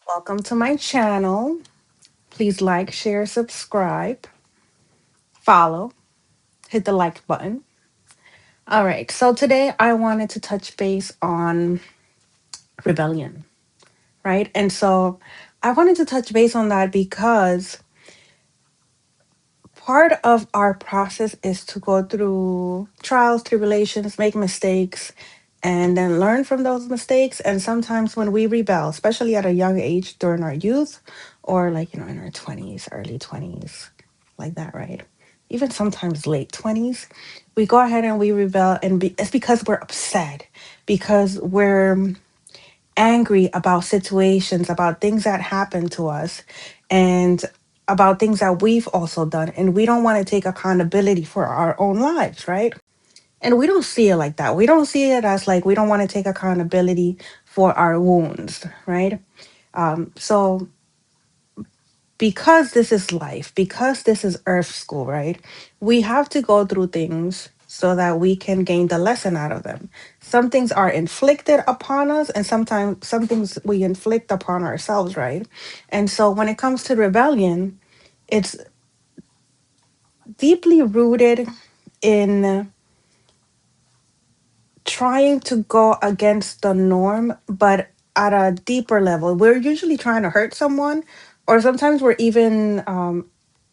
Welcome to my channel. Please like, share, subscribe, follow, hit the like button. All right, so today I wanted to touch base on rebellion, right? And so I wanted to touch base on that because part of our process is to go through trials, tribulations, make mistakes, and then learn from those mistakes. And sometimes when we rebel, especially at a young age during our youth or like, in our 20s, early 20s, like that, right? Even sometimes late 20s, we go ahead and we rebel. And it's because we're upset, because we're angry about situations, about things that happen to us, and about things that we've also done. And we don't want to take accountability for our own lives, right? And we don't see it like that. We don't see it as like we don't want to take accountability for our wounds, right? So because this is life, because this is Earth School, right? We have to go through things so that we can gain the lesson out of them. Some things are inflicted upon us, and sometimes some things we inflict upon ourselves, right? And so when it comes to rebellion, it's deeply rooted in trying to go against the norm, but at a deeper level. We're usually trying to hurt someone, or sometimes we're even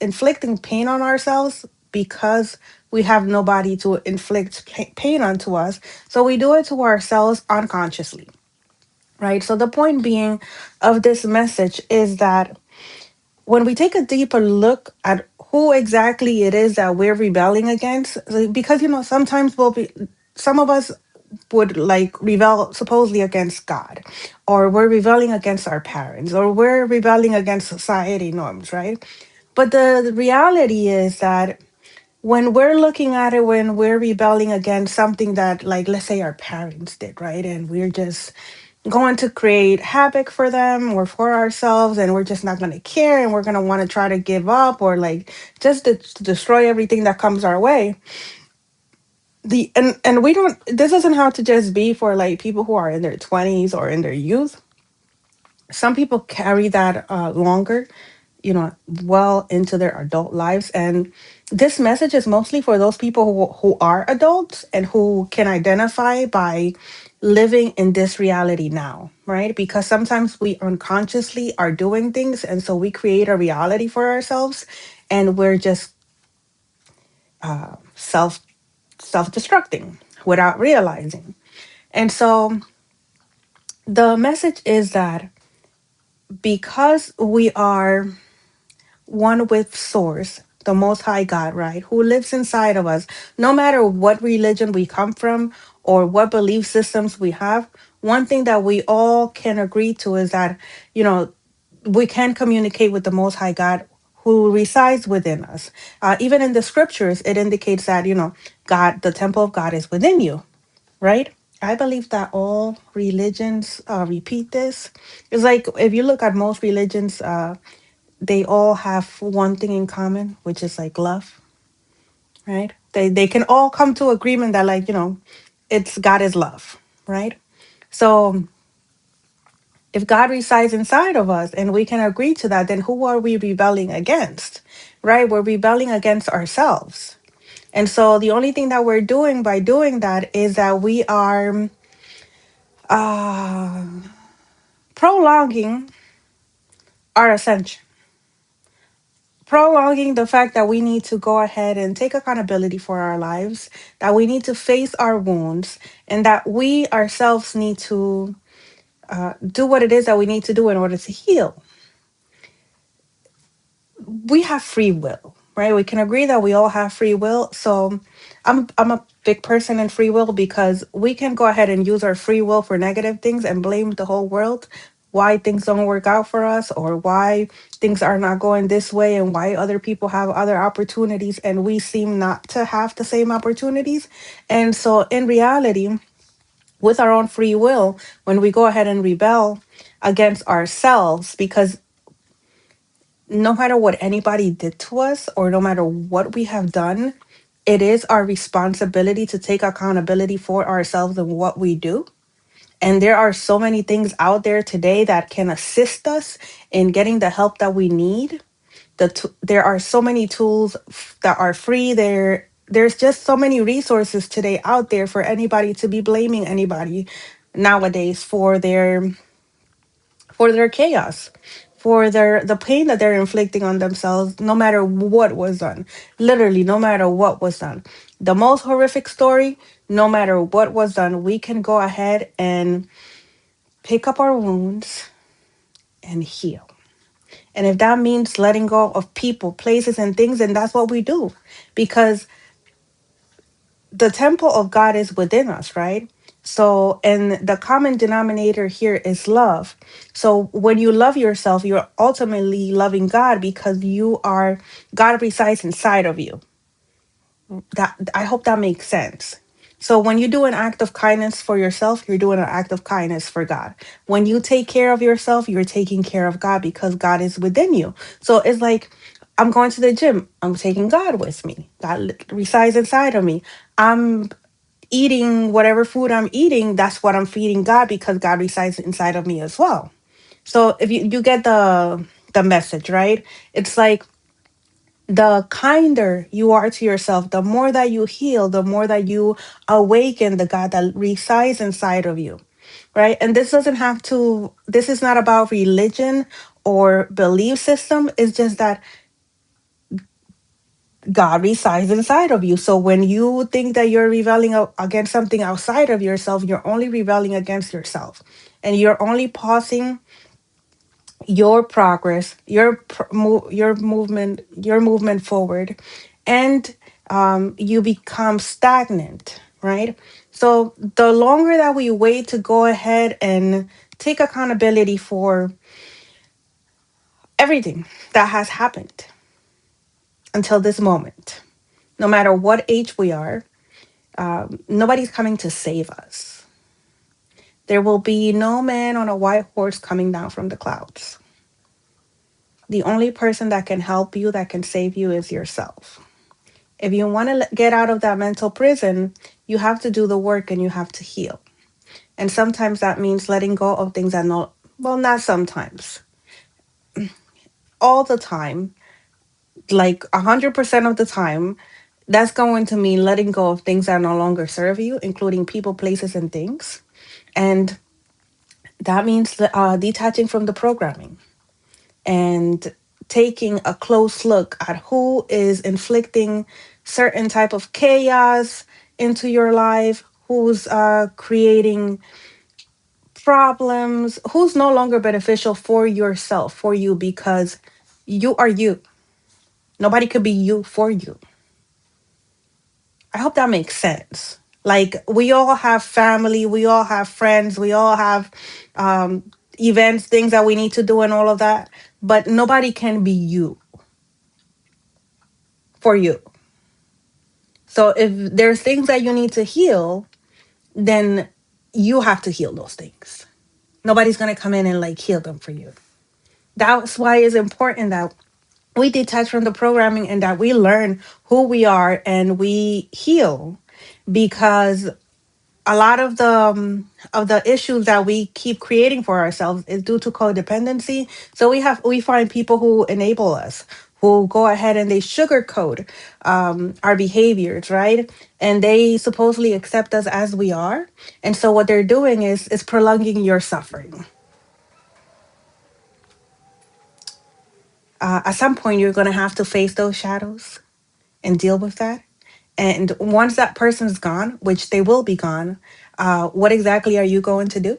inflicting pain on ourselves because we have nobody to inflict pain onto us. So we do it to ourselves unconsciously, right? So the point being of this message is that when we take a deeper look at who exactly it is that we're rebelling against, because sometimes some of us would like rebel supposedly against God, or we're rebelling against our parents, or we're rebelling against society norms, right? But the reality is that when we're looking at it, when we're rebelling against something that, like, let's say our parents did, right? And we're just going to create havoc for them or for ourselves, and we're just not going to care, and we're going to want to try to give up or like just to destroy everything that comes our way. And we don't, this doesn't have to just be for like people who are in their 20s or in their youth. Some people carry that longer, well into their adult lives. And this message is mostly for those people who are adults and who can identify by living in this reality now, right? Because sometimes we unconsciously are doing things, and so we create a reality for ourselves, and we're just self self-destructing without realizing. And so the message is that because we are one with Source, the Most High God, right, who lives inside of us, no matter what religion we come from or what belief systems we have, one thing that we all can agree to is that, we can communicate with the Most High God who resides within us. Even in the scriptures, it indicates that, God, the temple of God is within you, right? I believe that all religions repeat this. It's like if you look at most religions, they all have one thing in common, which is like love, right? They can all come to agreement that, like, it's God is love, right? So if God resides inside of us and we can agree to that, then who are we rebelling against, right? We're rebelling against ourselves. And so the only thing that we're doing by doing that is that we are uh, prolonging our ascension, prolonging the fact that we need to go ahead and take accountability for our lives, that we need to face our wounds, and that we ourselves need to do what it is that we need to do in order to heal. We have free will, right? We can agree that we all have free will. So I'm a big person in free will because we can go ahead and use our free will for negative things and blame the whole world why things don't work out for us, or why things are not going this way, and why other people have other opportunities and we seem not to have the same opportunities. And so in reality, with our own free will, when we go ahead and rebel against ourselves, because no matter what anybody did to us or no matter what we have done, it is our responsibility to take accountability for ourselves and what we do. And there are so many things out there today that can assist us in getting the help that we need. There are so many tools that are free. There's just so many resources today out there for anybody to be blaming anybody nowadays for their chaos, for the pain that they're inflicting on themselves, no matter what was done. Literally, no matter what was done. The most horrific story, no matter what was done, we can go ahead and pick up our wounds and heal. And if that means letting go of people, places, and things, then that's what we do. Because the temple of God is within us, right? So, and the common denominator here is love. So, when you love yourself, you're ultimately loving God because God resides inside of you. That, I hope that makes sense. So when you do an act of kindness for yourself, you're doing an act of kindness for God. When you take care of yourself, you're taking care of God because God is within you. So it's like, I'm going to the gym, I'm taking God with me. Resides inside of me. I'm eating whatever food I'm eating, that's what I'm feeding God because God resides inside of me as well. So if you get the message, right? It's like, the kinder you are to yourself, the more that you heal, the more that you awaken the God that resides inside of you, right? And this is not about religion or belief system. It's just that God resides inside of you. So when you think that you're rebelling against something outside of yourself, you're only rebelling against yourself. And you're only pausing your progress, your movement forward, and you become stagnant, right? So the longer that we wait to go ahead and take accountability for everything that has happened until this moment, no matter what age we are, nobody's coming to save us. There will be no man on a white horse coming down from the clouds. The only person that can help you, that can save you, is yourself. If you want to get out of that mental prison, you have to do the work and you have to heal. And sometimes that means letting go of things that no, well, not sometimes, all the time, like 100% of the time, that's going to mean letting go of things that no longer serve you, including people, places, and things. And that means detaching from the programming and taking a close look at who is inflicting certain type of chaos into your life, who's creating problems, who's no longer beneficial for yourself, for you, because you are you. Nobody could be you for you. I hope that makes sense. Like, we all have family, we all have friends, we all have um, events, things that we need to do, and all of that. But nobody can be you for you. So if there's things that you need to heal, then you have to heal those things. Nobody's going to come in and like heal them for you. That's why it's important that we detach from the programming and that we learn who we are and we heal, because a lot of the issues that we keep creating for ourselves is due to codependency. So we find people who enable us, who go ahead and they sugarcoat our behaviors, right? And they supposedly accept us as we are. And so what they're doing is prolonging your suffering. At some point, you're going to have to face those shadows and deal with that. And once that person's gone, which they will be gone, what exactly are you going to do?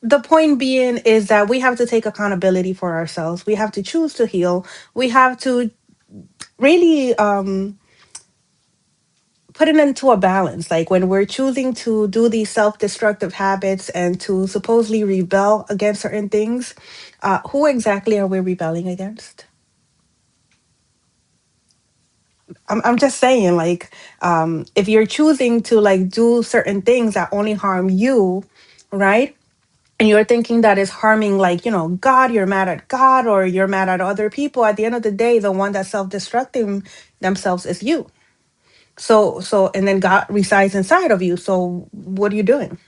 The point being is that we have to take accountability for ourselves. We have to choose to heal. We have to really put it into a balance. Like, when we're choosing to do these self-destructive habits and to supposedly rebel against certain things, who exactly are we rebelling against? I'm just saying, like, if you're choosing to like do certain things that only harm you, right? And you're thinking that is harming, like, God, you're mad at God or you're mad at other people. At the end of the day, the one that's self-destructing themselves is you. So and then God resides inside of you. So what are you doing?